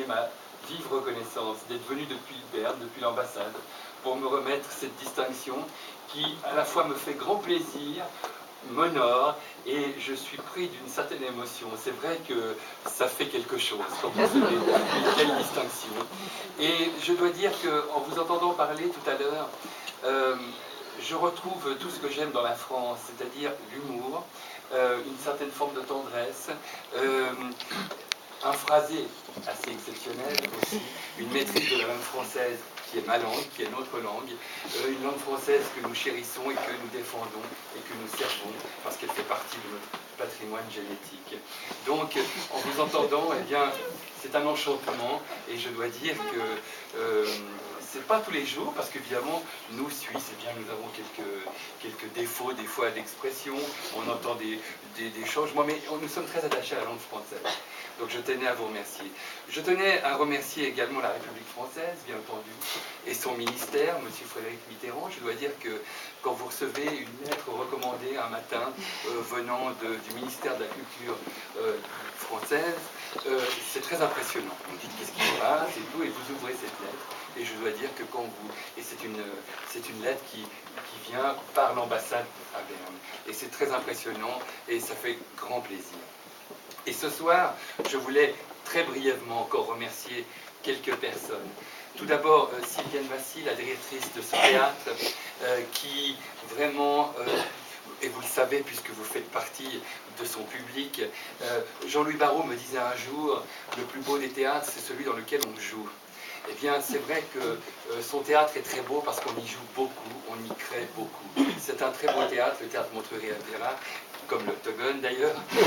ma vive reconnaissance d'être venu depuis Berne, depuis l'ambassade, pour me remettre cette distinction qui à la fois me fait grand plaisir, m'honore, et je suis pris d'une certaine émotion. C'est vrai que ça fait quelque chose quand vous recevez une telle distinction. Et je dois dire qu'en vous entendant parler tout à l'heure, je retrouve tout ce que j'aime dans la France, c'est-à-dire l'humour, une certaine forme de tendresse, un phrasé assez exceptionnel aussi, une maîtrise de la langue française qui est ma langue, qui est notre langue, une langue française que nous chérissons et que nous défendons et que nous servons parce qu'elle fait partie de notre patrimoine génétique. Donc, en vous entendant, eh bien, c'est un enchantement, et je dois dire que c'est pas tous les jours, parce qu'évidemment, nous, Suisses, eh bien, nous avons quelques défauts, des fois, d'expression, on entend des changements, mais nous sommes très attachés à la langue française. Donc je tenais à vous remercier. Je tenais à remercier également la République française, bien entendu, et son ministère, M. Frédéric Mitterrand. Je dois dire que quand vous recevez une lettre recommandée un matin venant du ministère de la Culture française, c'est très impressionnant. Vous dites qu'est-ce qui se passe et tout, et vous ouvrez cette lettre. Et je dois dire que quand vous... Et c'est une lettre qui vient par l'ambassade à Berne. Et c'est très impressionnant, et ça fait grand plaisir. Et ce soir, je voulais très brièvement encore remercier quelques personnes. Tout d'abord, Sylviane Massy, la directrice de ce théâtre, qui vraiment, et vous le savez puisque vous faites partie de son public, Jean-Louis Barrault me disait un jour, le plus beau des théâtres, c'est celui dans lequel on joue. Eh bien, c'est vrai que son théâtre est très beau parce qu'on y joue beaucoup, on y crée beaucoup. C'est un très beau théâtre, le théâtre Montreuil-Riviera, comme l'Octogone d'ailleurs. Et puis,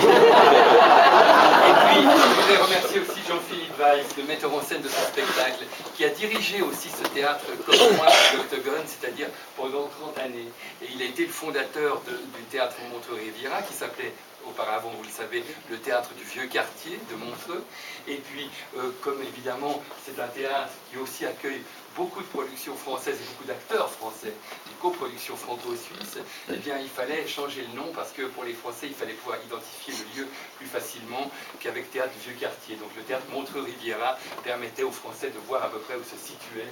je voudrais remercier aussi Jean-Philippe Weiss, le metteur en scène de ce spectacle, qui a dirigé aussi ce théâtre comme moi, l'Octogone, c'est-à-dire pendant 30 années. Et il a été le fondateur du théâtre Montreuil-Riviera, qui s'appelait auparavant, vous le savez, le théâtre du Vieux Quartier de Montreux. Et puis, comme évidemment, c'est un théâtre qui aussi accueille beaucoup de productions françaises et beaucoup d'acteurs français, des coproductions franco-suisses, eh bien, il fallait changer le nom parce que pour les Français, il fallait pouvoir identifier le lieu plus facilement qu'avec Théâtre du Vieux Quartier. Donc le théâtre Montreux-Riviera permettait aux Français de voir à peu près où se situait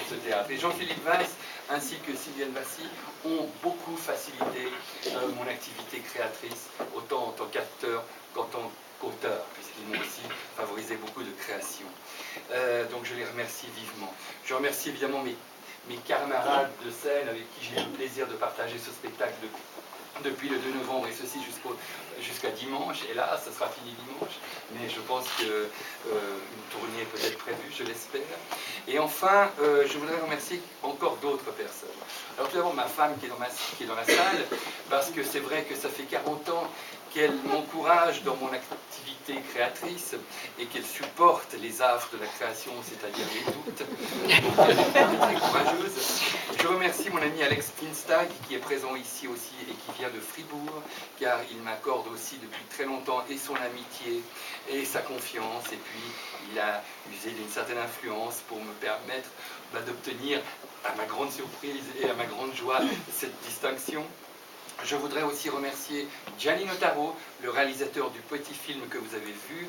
ce théâtre. Et Jean-Philippe Weiss ainsi que Sylviane Massy ont beaucoup facilité mon activité créatrice, autant en tant qu'acteur qu'en tant qu'auteur, puisqu'ils m'ont aussi favorisé beaucoup de création. Donc je les remercie vivement. Je remercie évidemment mes camarades de scène avec qui j'ai eu le plaisir de partager ce spectacle depuis le 2 novembre et ceci jusqu'à dimanche. Et là, ça sera fini dimanche, mais je pense qu'une tournée est peut-être prévue, je l'espère. Et enfin, je voudrais remercier encore d'autres personnes. Alors tout d'abord ma femme qui est dans la salle, parce que c'est vrai que ça fait 40 ans qu'elle m'encourage dans mon activité créatrice et qu'elle supporte les affres de la création, c'est-à-dire les doutes. Donc elle est très courageuse. Je remercie mon ami Alex Pinstag qui est présent ici aussi et qui vient de Fribourg, car il m'accorde aussi depuis très longtemps et son amitié et sa confiance, et puis il a usé d'une certaine influence pour me permettre d'obtenir, à ma grande surprise et à ma grande joie, cette distinction. Je voudrais aussi remercier Gianni Notaro, le réalisateur du petit film que vous avez vu.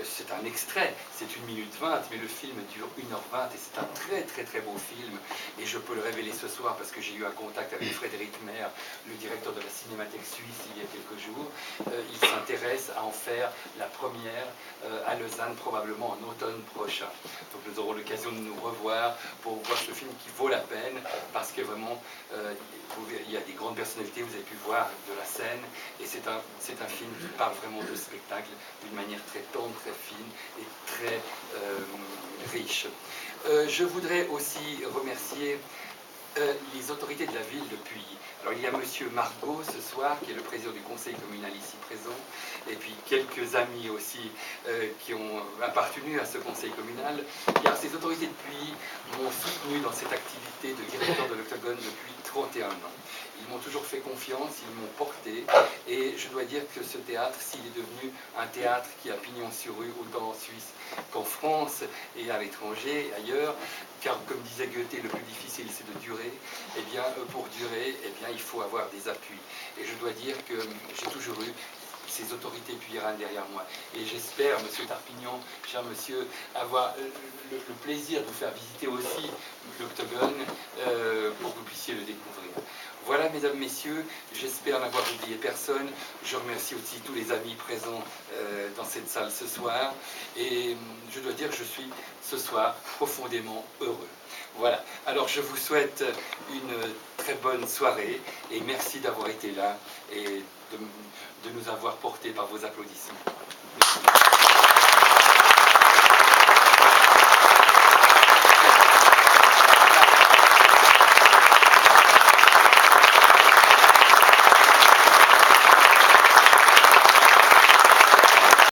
C'est un extrait, c'est 1 minute 20, mais le film dure 1h20 et c'est un très très très beau film. Et je peux le révéler ce soir parce que j'ai eu un contact avec Frédéric Maire, le directeur de la Cinémathèque suisse, il y a quelques jours. Il s'intéresse à en faire la première à Lausanne, probablement en automne prochain. Donc nous aurons l'occasion de nous revoir pour voir ce film qui vaut la peine, parce que vraiment, il y a des grandes personnalités, vous avez pu voir de la scène, et c'est un film qui parle vraiment de spectacle d'une manière très tendre, très fine et très riche. Je voudrais aussi remercier les autorités de la ville de Puy. Alors il y a monsieur Margot ce soir, qui est le président du conseil communal ici présent, et puis quelques amis aussi qui ont appartenu à ce conseil communal, car ces autorités de Puy m'ont soutenu dans cette activité de directeur de l'Octogone depuis 31 ans. Ils m'ont toujours fait confiance, ils m'ont porté, et je dois dire que ce théâtre, s'il est devenu un théâtre qui a pignon sur rue, autant en Suisse qu'en France et à l'étranger, ailleurs, car comme disait Goethe, le plus difficile c'est de durer, et bien pour durer, eh bien, il faut avoir des appuis. Et je dois dire que j'ai toujours eu ces autorités puyéranes derrière moi. Et j'espère, monsieur Tarpignan, cher monsieur, avoir le plaisir de vous faire visiter aussi l'Octogone pour que vous puissiez le découvrir. Voilà, mesdames, messieurs, j'espère n'avoir oublié personne. Je remercie aussi tous les amis présents dans cette salle ce soir. Et je dois dire que je suis ce soir profondément heureux. Voilà, alors je vous souhaite une très bonne soirée et merci d'avoir été là et de nous avoir portés par vos applaudissements. Merci.